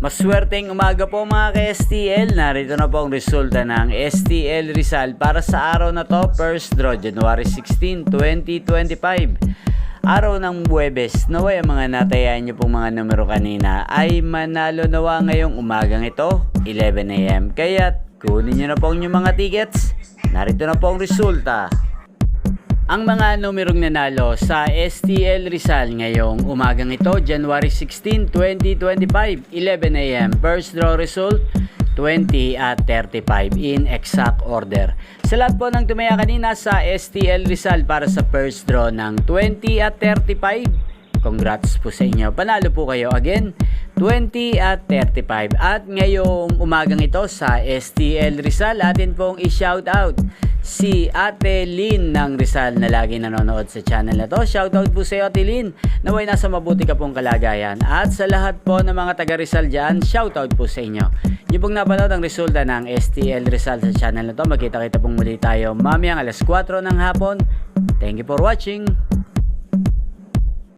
Maswerteng umaga po mga ka-STL. Narito na po ang resulta ng STL Rizal para sa araw na to, first draw, January 16, 2025. Araw ng Huwebes. Naway ang mga natayaan nyo pong mga numero kanina ay manalo nawa ngayong umagang ito, 11 AM. Kaya kunin nyo na po ang inyong mga tickets. Narito na po ang resulta. Ang mga numerong nanalo sa STL Rizal ngayong umagang ito, January 16, 2025, 11 AM. First draw result, 20 at 35 in exact order. Sa lahat po ng tumaya kanina sa STL Rizal para sa first draw ng 20 at 35, congrats po sa inyo. Panalo po kayo again, 20 at 35. At ngayong umagang ito sa STL Rizal, atin pong i-shoutout si Ate Lynn ng Rizal na lagi nanonood sa channel na to. Shoutout po sa iyo, Ate Lynn. Naway nasa mabuti ka pong kalagayan. At sa lahat po ng mga taga Rizal dyan, shoutout po sa inyo. Yung pong napanood ang resulta ng STL Rizal sa channel na to. Magkita-kita pong muli tayo mamayang alas 4 ng hapon. Thank you for watching.